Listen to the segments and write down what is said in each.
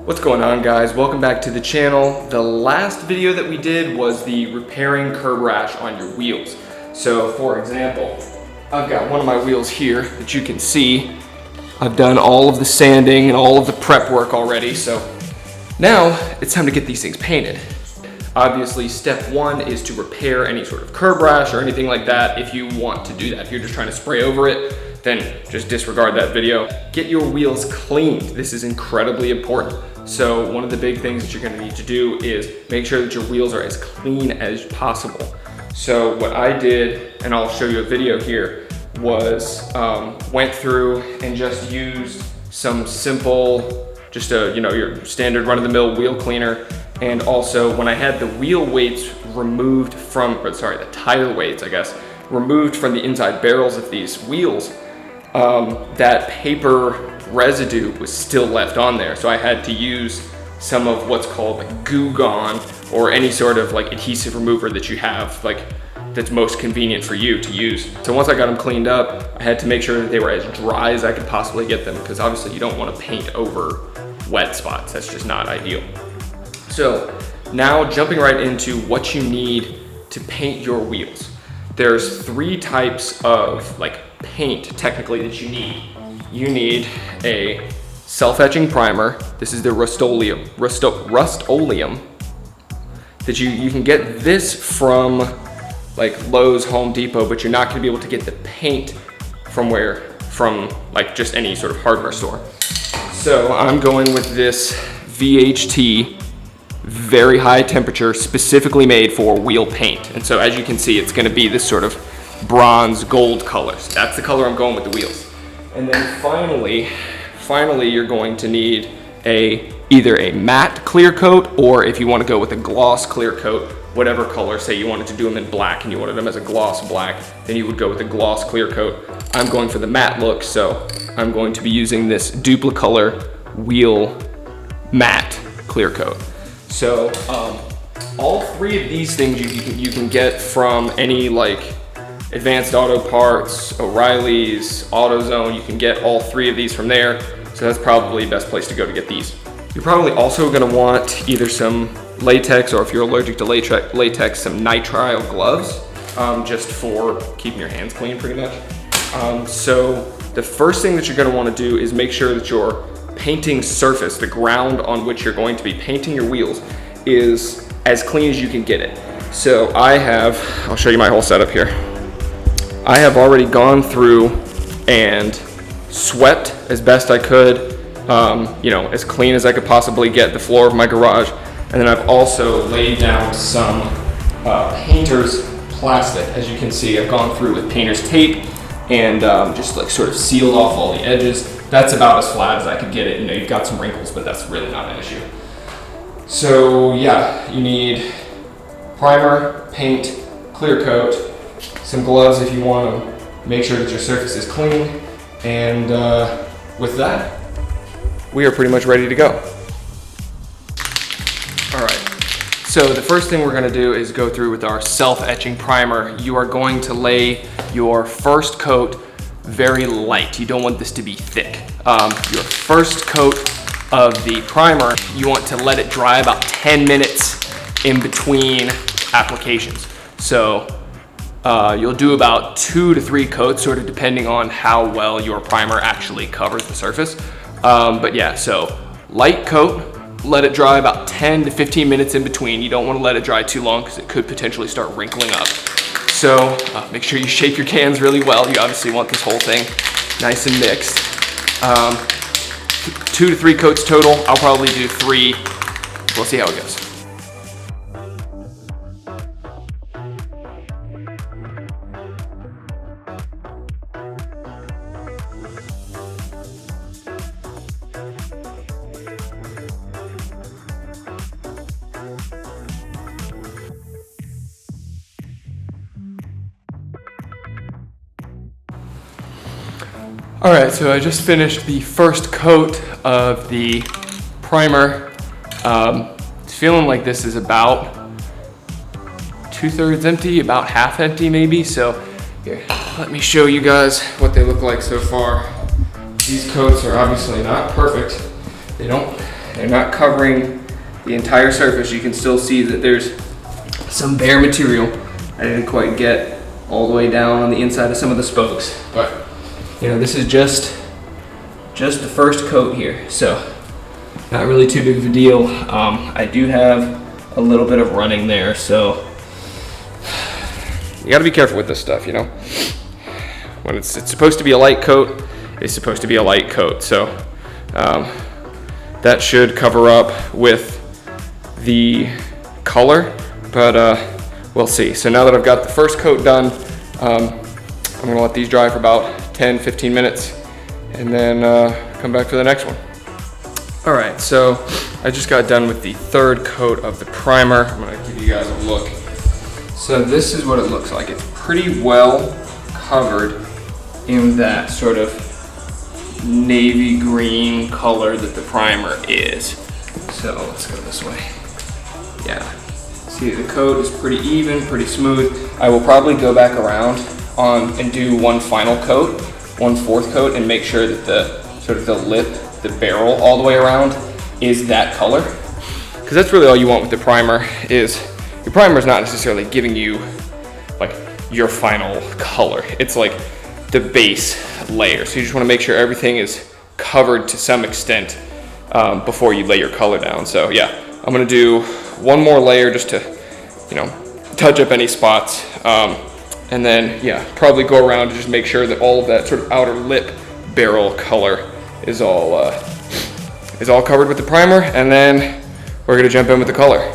What's going on, guys? Welcome back to the channel. The last video that we did was the repairing curb rash on your wheels. So for example, I've got one of my wheels here that you can see. I've done all of the sanding and all of the prep work already, so now it's time to get these things painted. Obviously, step one is to repair any sort of curb rash or anything like that if you want to do that. If you're just trying to spray over it, then just disregard that video. Get your wheels cleaned. This is incredibly important. So one of the big things that you're gonna need to do is make sure that your wheels are as clean as possible. So what I did, and I'll show you a video here, was went through and just used some simple, just your standard run-of-the-mill wheel cleaner. And also when I had the wheel weights removed from, the tire weights, I guess, removed from the inside barrels of these wheels, that paper residue was still left on there. So I had to use some of what's called like Goo Gone or any sort of like adhesive remover that you have, like that's most convenient for you to use. So once I got them cleaned up, I had to make sure that they were as dry as I could possibly get them, because obviously you don't want to paint over wet spots. That's just not ideal. So now jumping right into what you need to paint your wheels. There's three types of like paint technically that you need. You need a self-etching primer. This is the Rust-Oleum that you can get this from like Lowe's, Home Depot, but you're not gonna be able to get the paint from like just any sort of hardware store. So I'm going with this VHT, very high temperature, specifically made for wheel paint. And so as you can see, it's gonna be this sort of bronze gold color. So that's the color I'm going with the wheels. And then finally you're going to need either a matte clear coat, or if you want to go with a gloss clear coat, whatever color, say you wanted to do them in black and you wanted them as a gloss black, then you would go with a gloss clear coat. I'm going for the matte look, so I'm going to be using this Duplicolor wheel matte clear coat. So all three of these things you can get from any like Advanced Auto Parts, O'Reilly's, AutoZone. You can get all three of these from there. So that's probably the best place to go to get these. You're probably also gonna want either some latex, or if you're allergic to latex, some nitrile gloves, just for keeping your hands clean pretty much. So the first thing that you're gonna wanna do is make sure that your painting surface, the ground on which you're going to be painting your wheels, is as clean as you can get it. So I'll show you my whole setup here. I have already gone through and swept as best I could, as clean as I could possibly get the floor of my garage. And then I've also laid down some painter's plastic. As you can see, I've gone through with painter's tape and just like sort of sealed off all the edges. That's about as flat as I could get it. You've got some wrinkles, but that's really not an issue. So yeah, you need primer, paint, clear coat, some gloves if you want to make sure that your surface is clean, and with that, we are pretty much ready to go. All right, so the first thing we're going to do is go through with our self-etching primer. You are going to lay your first coat very light. You don't want this to be thick. Your first coat of the primer, you want to let it dry about 10 minutes in between applications. So you'll do about 2 to 3 coats, sort of depending on how well your primer actually covers the surface. But yeah, so light coat, let it dry about 10 to 15 minutes in between. You don't want to let it dry too long because it could potentially start wrinkling up. So make sure you shake your cans really well. You obviously want this whole thing nice and mixed. 2 to 3 coats total. I'll probably do 3. We'll see how it goes. All right, so I just finished the first coat of the primer. It's feeling like this is about 2/3 empty, about half empty maybe. So here, let me show you guys what they look like so far. These coats are obviously not perfect. They don't They're not covering the entire surface. You can still see that there's some bare material. I didn't quite get all the way down on the inside of some of the spokes, but you know, this is just the first coat here, so not really too big of a deal. I do have a little bit of running there, so you gotta be careful with this stuff, you know? When it's supposed to be a light coat, it's supposed to be a light coat, so that should cover up with the color, but we'll see. So now that I've got the first coat done, I'm gonna let these dry for about 10-15 minutes and then come back for the next one. All right, so I just got done with the third coat of the primer. I'm gonna give you guys a look. So this is what it looks like. It's pretty well covered in that sort of navy green color that the primer is. So let's go this way. Yeah, see the coat is pretty even, pretty smooth. I will probably go back around and do one final coat, one fourth coat, and make sure that the sort of the lip, the barrel all the way around is that color. Because that's really all you want with the primer. Is your primer is not necessarily giving you like your final color. It's like the base layer. So you just want to make sure everything is covered to some extent before you lay your color down. So yeah, I'm gonna do one more layer just to, you know, touch up any spots. And then yeah, probably go around to just make sure that all of that sort of outer lip barrel color is all covered with the primer, and then we're gonna jump in with the color.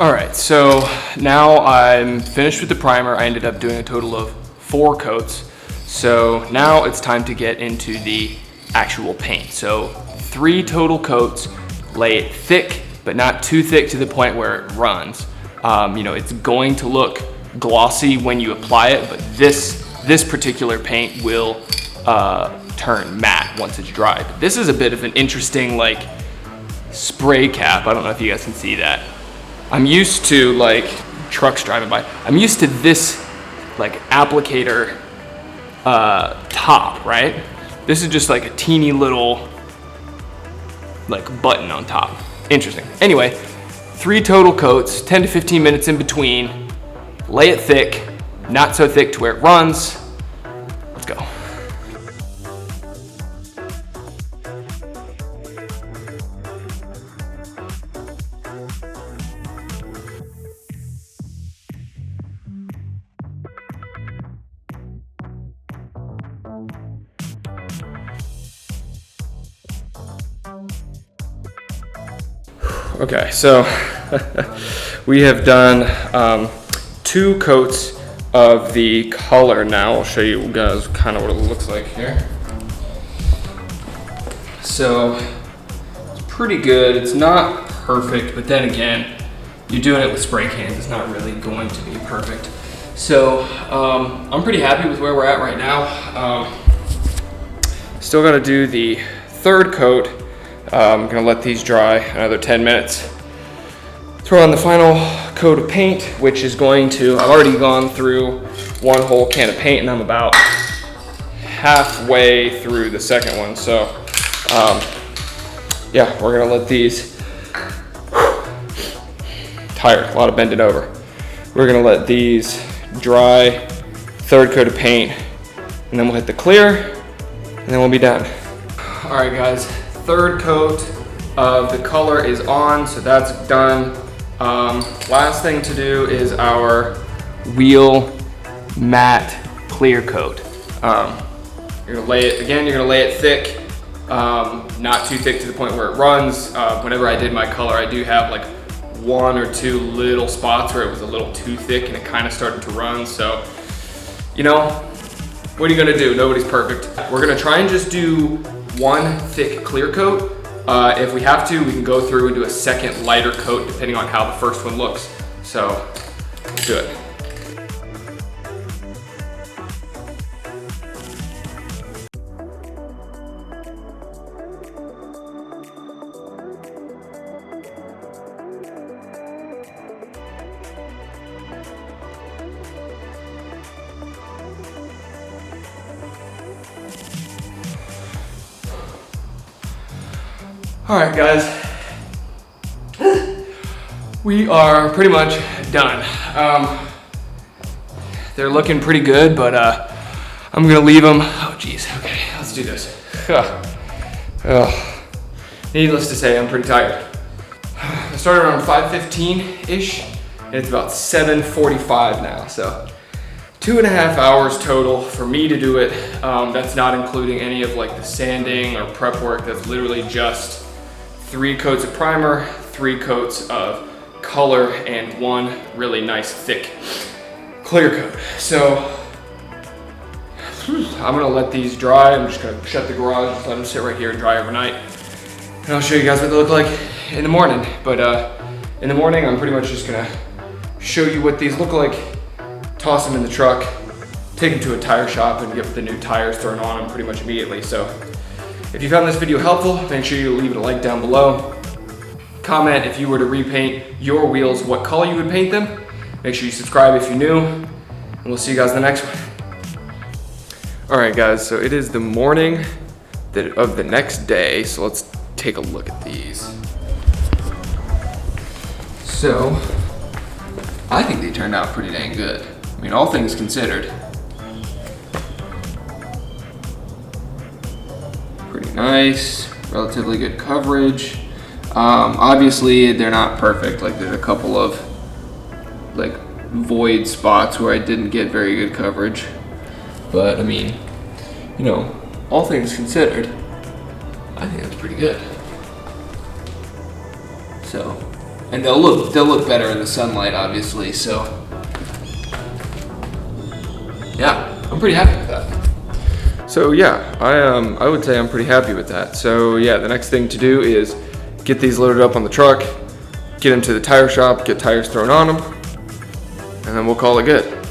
All right, so now I'm finished with the primer. I ended up doing a total of 4 coats. So now it's time to get into the actual paint. So 3 total coats, lay it thick, but not too thick to the point where it runs. You know, it's going to look glossy when you apply it, but this particular paint will turn matte once it's dried. This is a bit of an interesting like spray cap. I don't know if you guys can see that. I'm used to like trucks driving by. I'm used to this like applicator top, right? This is just like a teeny little like button on top. Interesting. Anyway, 3 total coats, 10 to 15 minutes in between. Lay it thick, not so thick to where it runs. Let's go. Okay, so we have done 2 coats of the color now. I'll show you guys kind of what it looks like here. So it's pretty good. It's not perfect, but then again, you're doing it with spray cans. It's not really going to be perfect. So I'm pretty happy with where we're at right now. Still got to do the 3rd coat. I'm gonna let these dry another 10 minutes. Throw on the final coat of paint, which is going to, I've already gone through 1 whole can of paint and I'm about halfway through the second one. So yeah, we're gonna let these, tired, a lot of bending over. We're gonna let these dry, 3rd coat of paint, and then we'll hit the clear, and then we'll be done. All right guys, 3rd coat of the color is on, so that's done. Last thing to do is our wheel matte clear coat. You're gonna lay it, again, you're gonna lay it thick, not too thick to the point where it runs. Whenever I did my color, I do have like 1 or 2 little spots where it was a little too thick and it kind of started to run. So, you know, what are you gonna do? Nobody's perfect. We're gonna try and just do 1 thick clear coat. If we have to, we can go through and do a 2nd lighter coat depending on how the first one looks. So, let's do it. All right, guys, We are pretty much done. They're looking pretty good, but I'm gonna leave them. Oh geez, okay, let's do this. Needless to say, I'm pretty tired. I started around 5:15-ish, and it's about 7:45 now, so 2.5 hours total for me to do it. That's not including any of like the sanding or prep work. That's literally just 3 coats of primer, 3 coats of color, and 1 really nice thick clear coat. So I'm gonna let these dry. I'm just gonna shut the garage, just let them sit right here and dry overnight. And I'll show you guys what they look like in the morning. But in the morning, I'm pretty much just gonna show you what these look like, toss them in the truck, take them to a tire shop and get the new tires thrown on them pretty much immediately. So if you found this video helpful, make sure you leave it a like down below. Comment if you were to repaint your wheels, what color you would paint them. Make sure you subscribe if you're new, and we'll see you guys in the next one. All right guys, so it is the morning of the next day, so let's take a look at these. So, I think they turned out pretty dang good. I mean, all things considered. Pretty nice, relatively good coverage. Obviously, they're not perfect. Like, there's a couple of like void spots where I didn't get very good coverage. But I mean, you know, all things considered, I think that's pretty good. So, and they'll look better in the sunlight, obviously. So, yeah, I'm pretty happy with that. So yeah, I would say I'm pretty happy with that. So yeah, the next thing to do is get these loaded up on the truck, get them to the tire shop, get tires thrown on them, and then we'll call it good.